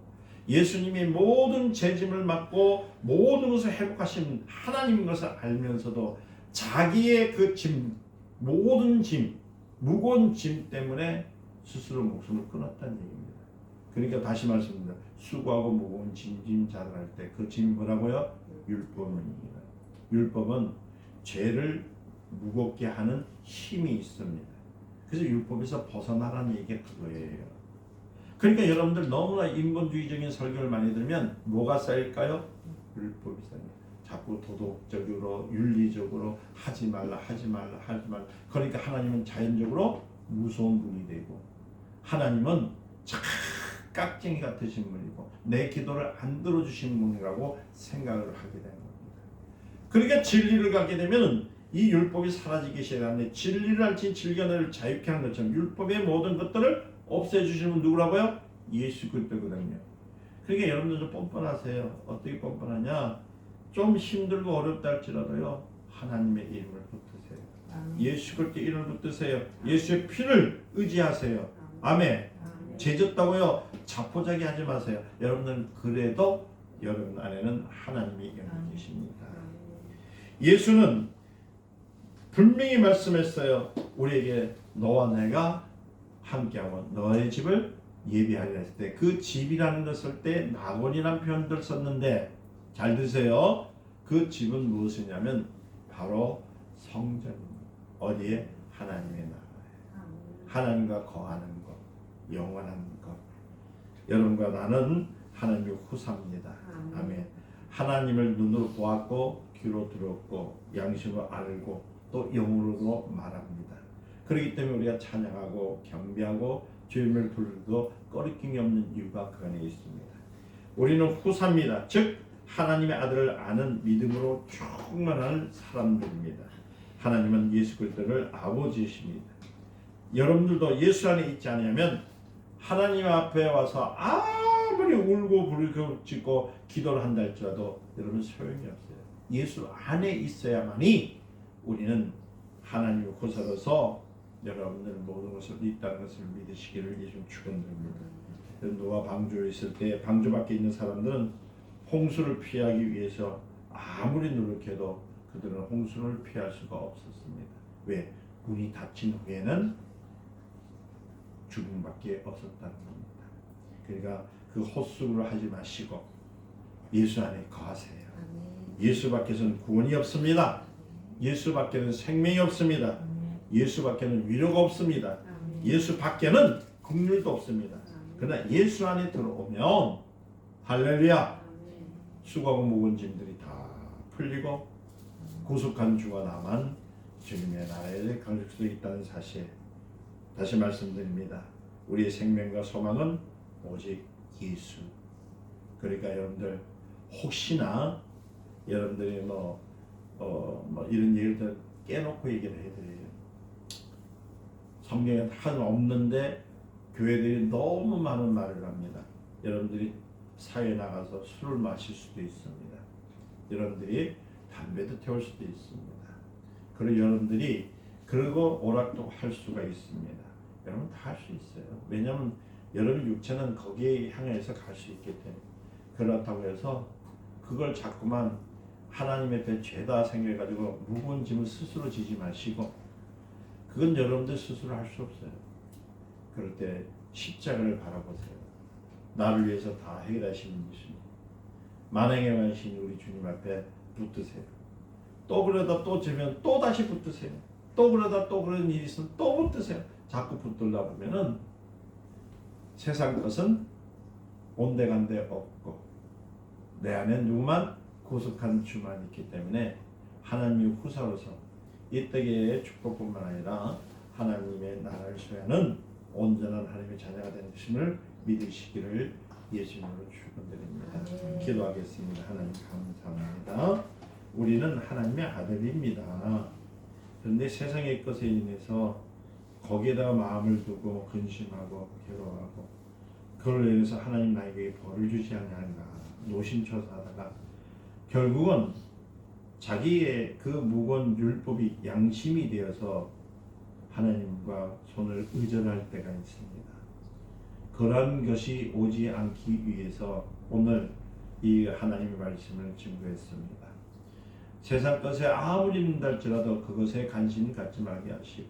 [SPEAKER 1] 예수님이 모든 죄짐을 맡고 모든 것을 회복하신 하나님인 것을 알면서도 자기의 그 짐, 모든 짐, 무거운 짐 때문에 스스로 목숨을 끊었다는 얘기입니다. 그러니까 다시 말씀드립니다. 수고하고 무거운 짐 자를 할 때 그 짐 뭐라고요? 율법입니다. 율법은 죄를 무겁게 하는 힘이 있습니다. 그래서 율법에서 벗어나라는 얘기가 그거예요. 그러니까 여러분들 너무나 인본주의적인 설교를 많이 들으면 뭐가 쌓일까요? 율법이 쌓입니다. 자꾸 도덕적으로 윤리적으로 하지 말라. 그러니까 하나님은 자연적으로 무서운 분이 되고 하나님은 깍쟁이 같으신 분이고 내 기도를 안 들어주시는 분이라고 생각을 하게 되는 겁니다. 그러니까 진리를 갖게 되면 이 율법이 사라지기 시작하는데 진리를 알지 질견을 자유케 하는 것처럼 율법의 모든 것들을 없애주시는 분 누구라고요? 예수 그리스도거든요. 그러니까 여러분들 좀 뻔뻔하세요. 어떻게 뻔뻔하냐? 좀 힘들고 어렵다 할지라도요 하나님의 이름을 붙드세요.
[SPEAKER 2] 아멘.
[SPEAKER 1] 예수 그리스도 이름을 붙드세요. 예수의 피를 의지하세요. 아멘. 죄졌다고요 자포자기 하지 마세요. 여러분은 그래도 여러분 안에는 하나님이 영이 계십니다. 예수는 분명히 말씀했어요. 우리에게 너와 내가 함께하고 너의 집을 예비하리라 했을 때 그 집이라는 것을 때 낙원이라는 표현들 썼는데 잘 들으세요. 그 집은 무엇이냐면 바로 성전입니다. 어디에? 하나님의 나라에 하나님과 거하는 것, 영원한 것. 여러분과 나는 하나님의 후사입니다. 아멘. 하나님을 눈으로 보았고 귀로 들었고 양심으로 알고 또 영으로도 말합니다. 그렇기 때문에 우리가 찬양하고 경배하고 주의 이름을 부르도 꺼리낌이 없는 이유가 그 안에 있습니다. 우리는 후사입니다. 즉 하나님의 아들을 아는 믿음으로 충만한 사람들입니다. 하나님은 예수 그리스도를 아버지이십니다. 여러분들도 예수 안에 있지 않으면 하나님 앞에 와서 아무리 울고 부르짖고 기도를 한다 할지라도 여러분 소용이 없어요. 예수 안에 있어야만이 우리는 하나님의 후사로서 여러분들 모든 것을 있다는 것을 믿으시기를 예수 축원드립니다. 노아 방주에 있을 때 방주 밖에 있는 사람들은 홍수를 피하기 위해서 아무리 노력해도 그들은 홍수를 피할 수가 없었습니다. 왜? 문이 닫힌 후에는 죽음밖에 없었다는 겁니다. 그러니까 그 헛수고를 하지 마시고 예수 안에 거하세요. 예수 밖에서는 구원이 없습니다. 예수 밖에는 생명이 없습니다. 예수 밖에는 위로가 없습니다. 예수 밖에는 긍휼도 없습니다. 그러나 예수 안에 들어오면 할렐루야 수고하고 무거운 짐들이 다 풀리고 구속한 주가 나만 주님의 나라에 강할 수 있다는 사실 다시 말씀드립니다. 우리의 생명과 소망은 오직 예수. 그러니까 여러분들 혹시나 여러분들이 뭐 이런 얘기를 깨놓고 얘기를 해드려요. 성경에 다 없는데 교회들이 너무 많은 말을 합니다. 여러분들이 사회에 나가서 술을 마실 수도 있습니다. 여러분들이 담배도 태울 수도 있습니다. 그리고 여러분들이 그러고 오락도 할 수가 있습니다. 여러분 다 할 수 있어요. 왜냐하면 여러분 육체는 거기에 향해서 갈 수 있기 때문에. 그렇다고 해서 그걸 자꾸만 하나님의 대 죄다 생겨가지고 무거운 짐을 스스로 지지 마시고 그건 여러분들 스스로 할 수 없어요. 그럴 때 십자가를 바라보세요. 나를 위해서 다 해결하시는 주님. 만행에 많으신 우리 주님 앞에 붙드세요. 또 그러다 또 지면 또 다시 붙드세요. 또 그러다 또 그런 일이 있으면 또 붙드세요. 자꾸 붙들다 보면은 세상 것은 온데간데 없고 내 안에 누구만 구속한 주만 있기 때문에 하나님의 후사로서 이 땅의 축복뿐만 아니라 하나님의 나라를 소유하는 온전한 하나님의 자녀가 되는 것임을 믿으시기를 예수님으로 축원드립니다. 기도하겠습니다. 하나님 감사합니다. 우리는 하나님의 아들입니다. 그런데 세상의 것에 인해서 거기에다가 마음을 두고 근심하고 괴로워하고 그걸 인해서 하나님 나에게 벌을 주지 않는가 노심초사하다가 결국은 자기의 그 무거운 율법이 양심이 되어서 하나님과 손을 의존할 때가 있습니다. 그런 것이 오지 않기 위해서 오늘 이 하나님의 말씀을 증거했습니다. 세상 것에 아무리 믿는다할지라도 그것에 관심 갖지 말게 하시고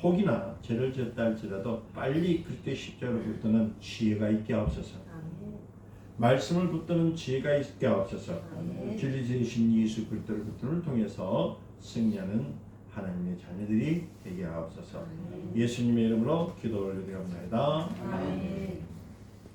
[SPEAKER 1] 혹이나 죄를 지었다 할지라도 빨리 그때 십자가를 붙드는 지혜가 있게 하옵소서. 말씀을 붙드는 지혜가 있게 하옵소서. 진리이신 예수 그리스도를 붙드는 통해서 승리하는 하나님의 자녀들이 되게 하옵소서. 예수님의 이름으로 기도를 드리옵나이다. 아멘.